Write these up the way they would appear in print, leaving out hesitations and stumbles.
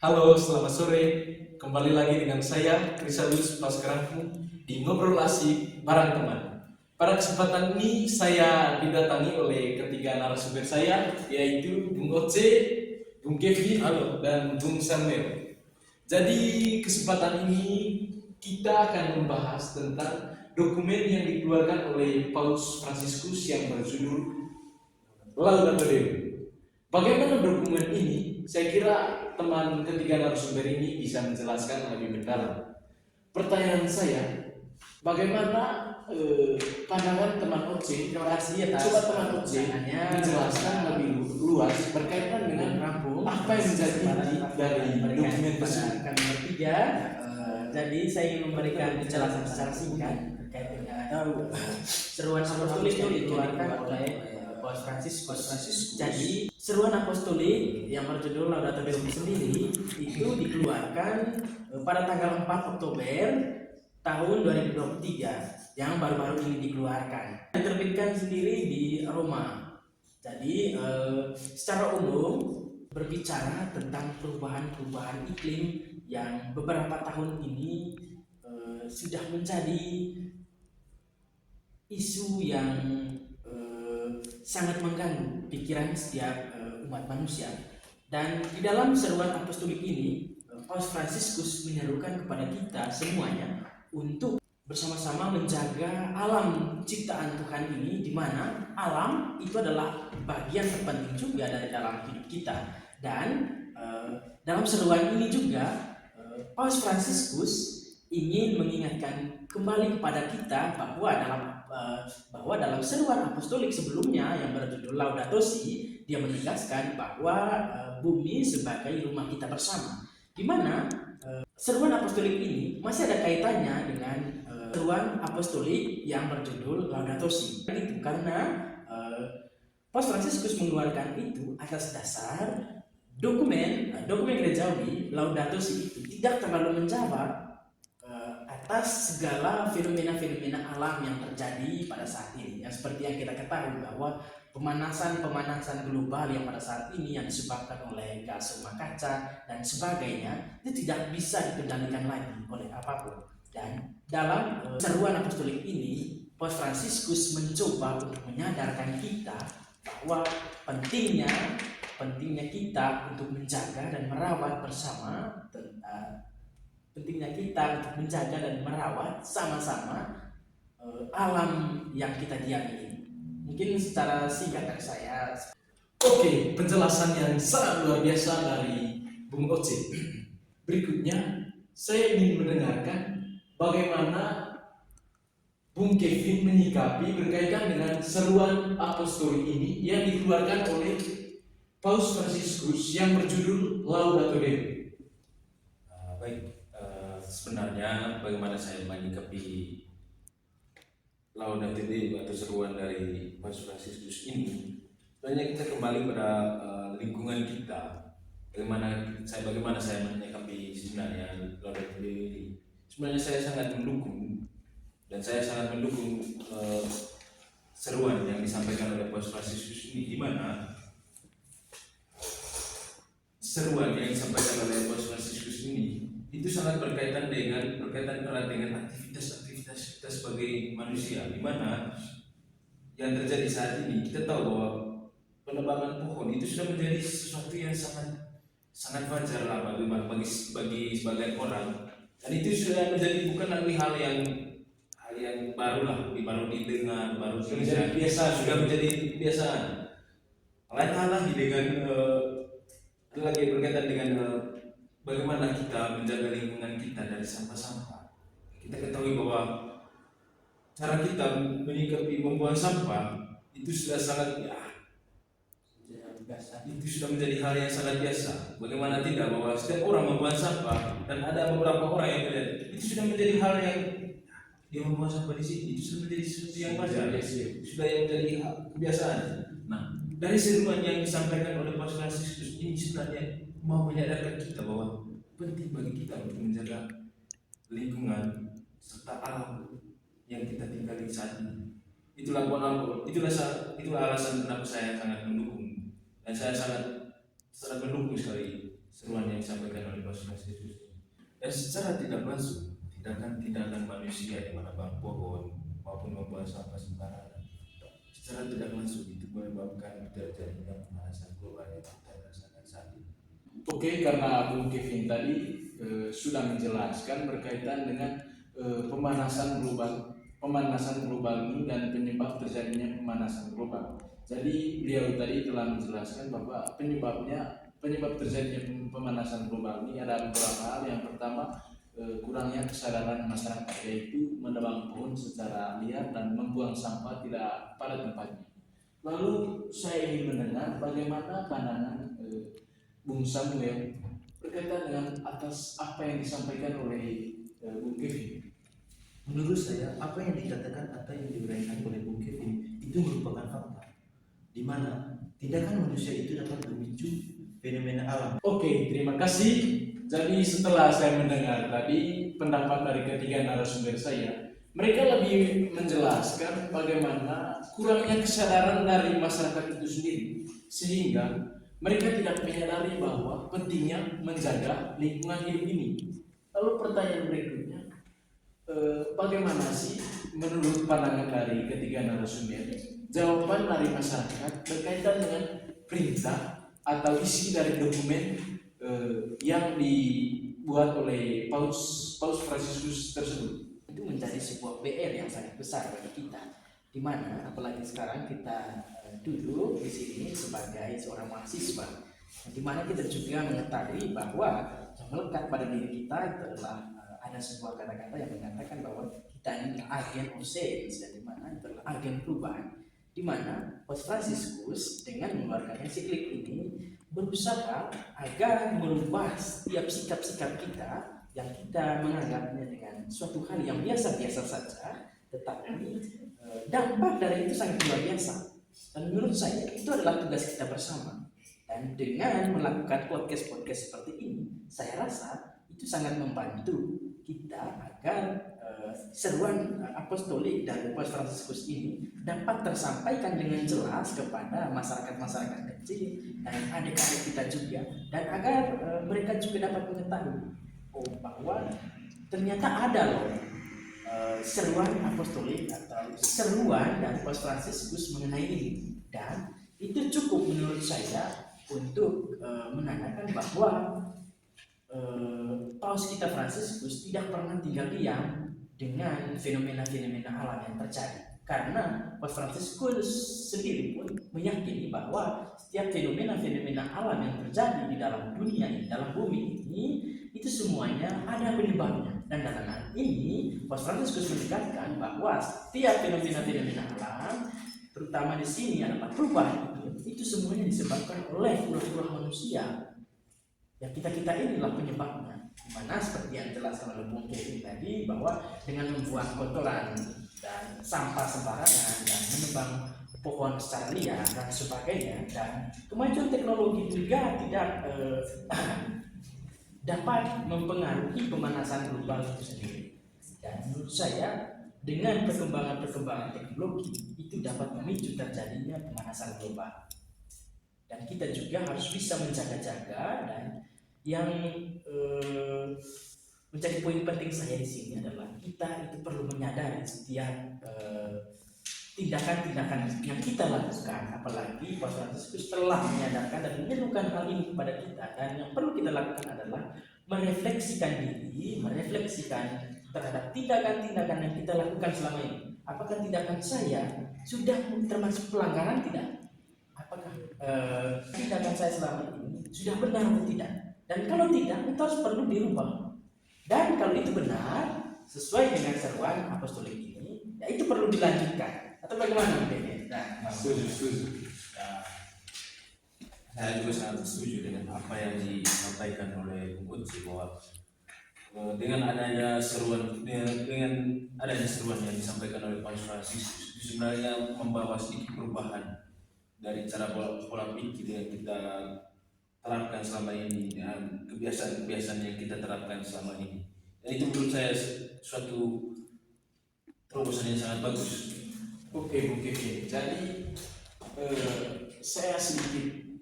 Halo, selamat sore. Kembali lagi dengan saya, Krisalus Paskerangku, di Ngobrol Asik Barang Teman. Pada kesempatan ini, saya didatangi oleh ketiga narasumber saya, yaitu Bung Oce, Bung Kevin, halo, dan Bung Samuel. Jadi, kesempatan ini kita akan membahas tentang dokumen yang dikeluarkan oleh Paus Fransiskus yang berjudul Laudato Deum. Bagaimana dokumen ini? Saya kira teman ketiga narasumber ini bisa menjelaskan lebih mendalam. Pertanyaan saya, bagaimana pandangan teman OC? Terima kasih atas Coba teman OC menjelaskan lebih luas berkaitan dengan apa yang menjadi inti dari dokumen tersebut. Kami bertiga, jadi saya ingin memberikan penjelasan secara singkat terkait dengan seruan apostolik yang dikeluarkan oleh Paus Fransiskus. Jadi seruan apostolik yang berjudul Laudato Deum sendiri itu dikeluarkan pada tanggal 4 Oktober tahun 2023 yang baru-baru ini dikeluarkan. Diterbitkan sendiri di Roma. Jadi secara umum berbicara tentang perubahan-perubahan iklim yang beberapa tahun ini sudah menjadi isu yang sangat mengganggu pikiran setiap umat manusia. Dan di dalam seruan apostolik ini, Paus Fransiskus menyerukan kepada kita semuanya untuk bersama-sama menjaga alam ciptaan Tuhan ini, di mana alam itu adalah bagian terpenting juga dari dalam hidup kita. Dan dalam seruan ini juga Paus Fransiskus ingin mengingatkan kembali kepada kita bahwa dalam seruan apostolik sebelumnya yang berjudul Laudato Si, dia menegaskan bahwa bumi sebagai rumah kita bersama, di mana seruan apostolik ini masih ada kaitannya dengan seruan apostolik yang berjudul Laudato Si. Itu karena Paus Fransiskus mengeluarkan itu atas dasar dokumen gerejawi Laudato Si itu tidak terlalu menjawab atas segala fenomena-fenomena alam yang terjadi pada saat ini. Ya, seperti yang kita ketahui bahwa pemanasan global yang pada saat ini yang disebabkan oleh gas rumah kaca dan sebagainya itu tidak bisa dikendalikan lagi oleh apapun. Dan dalam seruan apostolik ini, Paus Fransiskus mencoba untuk menyadarkan kita bahwa pentingnya kita untuk menjaga dan merawat bersama, pentingnya kita untuk menjaga dan merawat sama-sama alam yang kita diami ini. Mungkin secara singkat dari saya. Oke, penjelasan yang sangat luar biasa dari Bung Oce. Berikutnya, saya ingin mendengarkan bagaimana Bung Kevin menyikapi berkaitan dengan seruan apostolik ini yang dikeluarkan oleh Paus Fransiskus yang berjudul Laudato Deum. Sebenarnya bagaimana saya menyikapi Laudato Deum atau seruan dari Paus Fransiskus ini, sebenarnya kita kembali pada lingkungan kita. Bagaimana saya menyikapi sebenarnya Laudato Deum ini. Sebenarnya saya sangat mendukung seruan yang disampaikan oleh Paus Fransiskus ini, di mana seruan yang disampaikan oleh Paus Fransiskus ini itu sangat berkaitan erat dengan aktivitas kita sebagai manusia, di mana yang terjadi saat ini kita tahu bahwa penebangan pohon itu sudah menjadi sesuatu yang sangat wajar lah bagi sebagian orang, dan itu sudah menjadi bukan lagi hal yang baru didengar, baru menjadi biasa, sudah menjadi kebiasaan. Lain hal lagi dengan berkaitan dengan bagaimana kita menjaga lingkungan kita dari sampah-sampah. Kita ketahui bahwa cara kita menyikapi membuang sampah itu sudah menjadi hal yang sangat biasa. Bagaimana tidak bahwa setiap orang membuang sampah, dan ada beberapa orang yang melihat itu sudah menjadi hal yang dia membuang sampah di sini, itu sudah menjadi sesuatu yang wajar, sudah yang menjadi kebiasaan. Nah, dari seruan yang disampaikan oleh Paus Fransiskus ini sebenarnya mau menyadarkan kita bahwa penting bagi kita untuk menjaga lingkungan serta alam yang kita tinggali saat ini. Itulah alasan kenapa saya sangat mendukung, dan saya sangat mendukung sekali seruan yang yang disampaikan oleh Paus Fransiskus. Dan secara tidak langsung, tindakan manusia yang menebang pohon maupun membuang sampah sembarangan, secara tidak langsung itu menyebabkan terjadinya pemanasan global yang kita rasakan saat ini. Oke, karena Bung Kevin tadi sudah menjelaskan berkaitan dengan pemanasan global ini dan penyebab terjadinya pemanasan global. Jadi beliau tadi telah menjelaskan bahwa penyebab terjadinya pemanasan global ini ada beberapa hal. Yang pertama, kurangnya kesadaran masyarakat, yaitu menebang pohon secara liar dan membuang sampah tidak pada tempatnya. Lalu saya ingin mendengar bagaimana pandangan Bung Samuel berkaitan dengan atas apa yang disampaikan oleh Bung Kevin. Menurut saya, apa yang dikatakan atau yang diuraikan oleh Bung Kevin itu merupakan fakta, di mana tindakan manusia itu dapat memicu fenomena alam. Oke, terima kasih. Jadi setelah saya mendengar tadi pendapat dari ketiga narasumber saya, mereka lebih menjelaskan bagaimana kurangnya kesadaran dari masyarakat itu sendiri, sehingga mereka tidak menyadari bahwa pentingnya menjaga lingkungan hidup ini. Lalu pertanyaan berikutnya, bagaimana sih menurut pandangan dari ketiga narasumber jawaban dari masyarakat berkaitan dengan perintah atau isi dari dokumen yang dibuat oleh Paus Fransiskus tersebut? Itu menjadi sebuah PR yang sangat besar bagi kita, di mana apalagi sekarang kita duduk di sini sebagai seorang mahasiswa, di mana kita juga mengetahui bahwa yang melekat pada diri kita itu adalah ada sebuah kata-kata yang mengatakan bahwa kita ini agen of change, dan di mana itu adalah agen perubahan, di mana Paus Fransiskus dengan mengeluarkan ensiklik ini berusaha agar merubah setiap sikap-sikap kita yang kita menganggapnya dengan suatu hal yang biasa-biasa saja, tetapi dampak dari itu sangat luar biasa. Dan menurut saya itu adalah tugas kita bersama. Dan dengan melakukan podcast seperti ini, saya rasa itu sangat membantu kita agar seruan apostolik dari Paus Fransiskus ini dapat tersampaikan dengan jelas kepada masyarakat kecil dan adik-adik kita juga, dan agar mereka juga dapat mengetahui bahwa ternyata ada loh seruan apostolik atau seruan dari Paus Fransiskus mengenai ini, dan itu cukup menurut saya untuk menandakan bahwa Paus kita Fransiskus tidak pernah tinggal diam dengan fenomena-fenomena alam yang terjadi, karena Paus Fransiskus sendiri pun meyakini bahwa setiap fenomena-fenomena alam yang terjadi di dalam dunia ini, dalam bumi ini, itu semuanya ada penyebabnya. Dan dalam hal ini Paus Fransiskus menekankan bahwa setiap fenomena-fenomena alam, terutama di sini adalah perubahan itu semuanya disebabkan oleh ulah-ulah manusia. Ya, kita inilah penyebabnya. Dimana seperti yang jelaskan oleh Bung Kevin tadi, bahwa dengan membuang kotoran dan sampah sembarangan dan menebang pohon secara liar dan sebagainya, dan kemajuan teknologi juga tidak dapat mempengaruhi pemanasan global itu sendiri. Dan menurut saya dengan perkembangan teknologi itu dapat memicu terjadinya pemanasan global. Dan kita juga harus bisa menjaga-jaga, dan yang menjadi poin penting saya di sini adalah kita itu perlu menyadari setiap tindakan-tindakan yang kita lakukan, apalagi Paus Fransiskus telah menyadarkan dan menyerukan hal ini kepada kita, dan yang perlu kita lakukan adalah merefleksikan diri, merefleksikan terhadap tindakan-tindakan yang kita lakukan selama ini. Apakah tindakan saya sudah termasuk pelanggaran tidak? Apakah tindakan saya selama ini sudah benar atau tidak? Dan kalau tidak, itu harus perlu dirubah. Dan kalau itu benar, sesuai dengan seruan apostolik ini, ya itu perlu dilanjutkan. Atau bagaimana Bang? Nah, Setuju. Nah, saya juga sangat setuju dengan apa yang disampaikan oleh Bung Uci, bahwa dengan adanya seruan yang disampaikan oleh Paus Fransiskus itu sebenarnya membawa sedikit perubahan dari cara pola pikir yang kita terapkan selama ini dan kebiasaan-kebiasaan yang kita terapkan selama ini. Dan itu menurut saya suatu terobosan yang sangat bagus. Oke, Bung Kevin. Jadi saya sedikit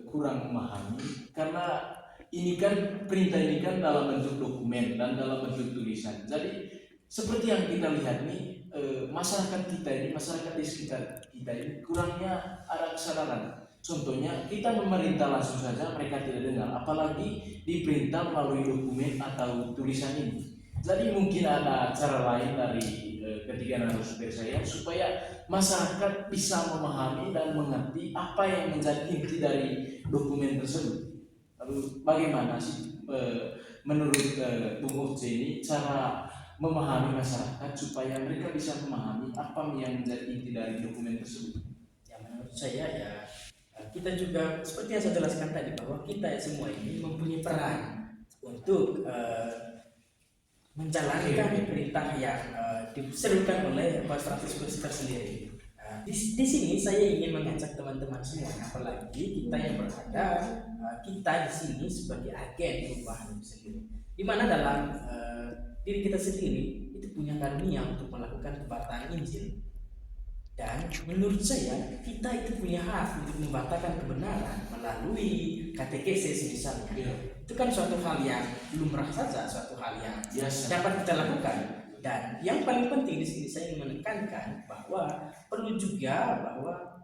kurang memahami, karena ini kan perintah ini kan dalam bentuk dokumen dan dalam bentuk tulisan. Jadi seperti yang kita lihat nih, masyarakat kita ini, masyarakat di sekitar kita ini kurangnya ada kesadaran. Contohnya kita memerintah langsung saja mereka tidak dengar, apalagi diperintah melalui dokumen atau tulisan ini. Jadi mungkin ada cara lain dari ketiga narasumber saya supaya masyarakat bisa memahami dan mengerti apa yang menjadi inti dari dokumen tersebut. Lalu bagaimana sih menurut Bung Uce ini cara memahami masyarakat supaya mereka bisa memahami apa yang menjadi inti dari dokumen tersebut? Ya, menurut saya ya kita juga seperti yang saya jelaskan tadi bahwa kita semua ini mempunyai peran untuk menjalankan perintah yang diserukan oleh Paus Fransiskus tersendiri. Di sini saya ingin mengajak teman-teman semua, apalagi kita yang berada, kita di sini sebagai agen perubahan itu sendiri, di mana dalam diri kita sendiri itu punya karunia untuk melakukan kebataan Injil. Dan menurut saya kita itu punya hak untuk membatalkan kebenaran melalui katekesis misalnya. Itu kan suatu hal yang lumrah saja, suatu hal yang dapat kita lakukan. Dan yang paling penting di sini saya ingin menekankan bahwa perlu juga bahwa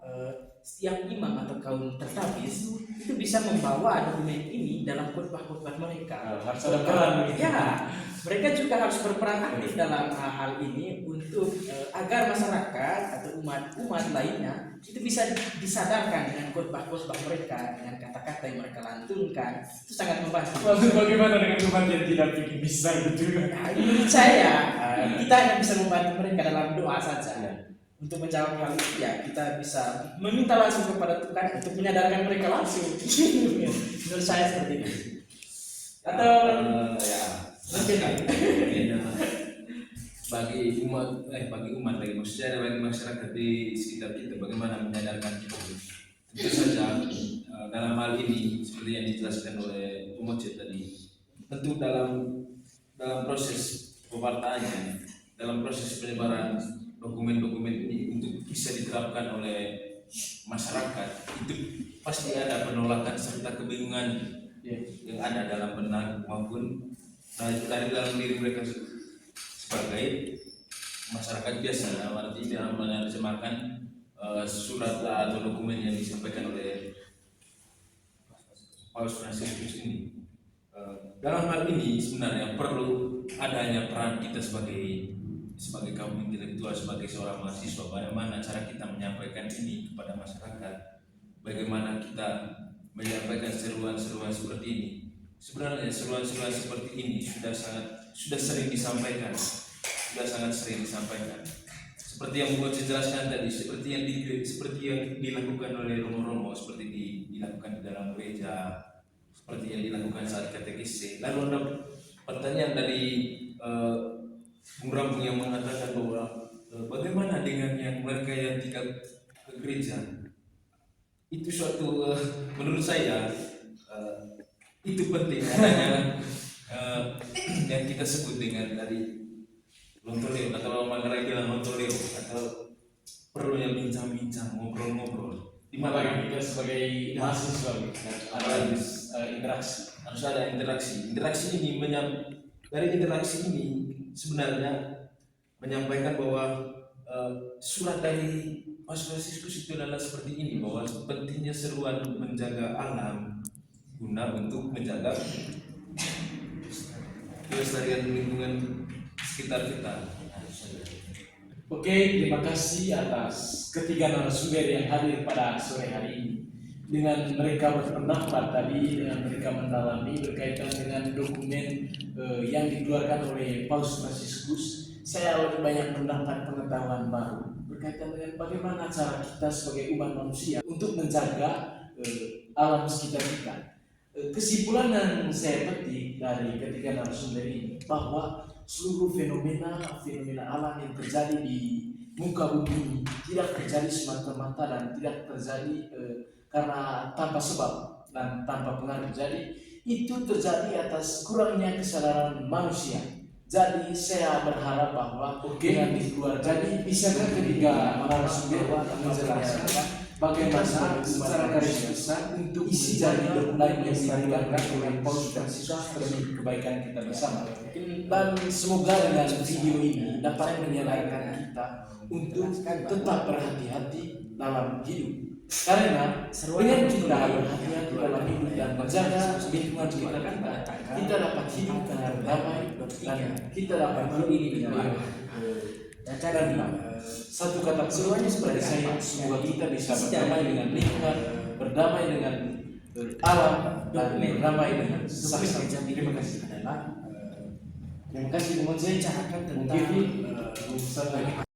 setiap imam atau kaum tertabis itu bisa membawa dokumen ini dalam khotbah-khotbah mereka. Harus ada peran. Ya, mereka juga harus berperan aktif dalam hal ini untuk agar masyarakat atau umat lainnya itu bisa disadarkan dengan khotbah-khotbah mereka, dengan kata-kata yang mereka lantunkan. Itu sangat membantu. Lalu bagaimana dengan umat yang tidak bisa gitu? Nah, menurut saya kita hanya bisa membantu mereka dalam doa saja. Untuk menjawab hal itu ya kita bisa meminta langsung kepada Tuhan untuk menyadarkan mereka langsung. Menurut saya seperti itu. Atau ya bagi umat lagi maksudnya bagi masyarakat di sekitar kita bagaimana menyadarkan kita. Tentu saja dalam hal ini seperti yang dijelaskan oleh Umoce tadi, tentu dalam proses pewartaannya, dalam proses penyebaran dokumen-dokumen ini untuk bisa diterapkan oleh masyarakat itu pasti ada penolakan serta kebingungan yang ada dalam benak maupun dari dalam diri mereka sebagai masyarakat biasa, artinya dalam menerjemahkan surat atau dokumen yang disampaikan oleh Paus Fransiskus ini. Dalam hal ini sebenarnya perlu adanya peran kita sebagai kaum intelektual, sebagai seorang mahasiswa, bagaimana cara kita menyampaikan ini kepada masyarakat, bagaimana kita menyampaikan seruan-seruan seperti ini. Sebenarnya seruan-seruan seperti ini sudah sering disampaikan, seperti yang Umoce jelaskan tadi, seperti yang dilakukan oleh romo-romo, seperti dilakukan di dalam gereja, seperti yang dilakukan saat katekese. Lalu ada pertanyaan dari Bung Rampung yang mengatakan bahwa bagaimana dengan yang mereka yang tidak ke gereja. Itu suatu menurut saya itu penting adanya yang kita sebut dengan tadi lontoleo atau Manggarai bilang lontoleo atau perlunya bincang-bincang, ngobrol-ngobrol. Di mana kita sebagai mahasiswa harus ada interaksi. Interaksi ini dari interaksi ini sebenarnya menyampaikan bahwa surat dari Paus Fransiskus itu adalah seperti ini, bahwa pentingnya seruan menjaga alam guna untuk menjaga kelestarian lingkungan sekitar kita. Oke, terima kasih atas ketiga narasumber yang hadir pada sore hari ini. Dengan mereka berpendapat tadi, dengan mereka mendalami berkaitan dengan dokumen yang dikeluarkan oleh Paus Fransiskus, saya lebih banyak mendapat pengetahuan baru berkaitan dengan bagaimana cara kita sebagai umat manusia untuk menjaga alam sekitar kita. Kesimpulan yang saya petik dari ketiga narasumber ini bahwa seluruh fenomena alam yang terjadi di muka bumi ini tidak terjadi semata-mata dan tidak terjadi karena tanpa sebab dan tanpa pengaruh. Jadi itu terjadi atas kurangnya kesadaran manusia. Jadi saya berharap bahwa dengan di luar, jadi bisakah ketiga narasumber menjelaskan bagaimana secara garis besar untuk mencari dokumen yang ditandatangani oleh Paus Fransiskus demi kebaikan kita bersama. Dan semoga dengan video ini dapat menyadarkan kita untuk tetap berhati-hati dalam hidup. Karena dengan kita berhati-hati dalam hidup dan menjaga lingkungan sekitar kita dapat hidup dengan damai dan kita dapat hidup dengan dan satu kata semuanya seperti saya, semoga kita bisa berdamai dengan lingkungan, berdamai dengan alam, dan berdamai dengan sesama. Terima kasih. adalah Terima kasih teman saya. bicarakan Bung tentang Kevin, Bung Ustaz lagi.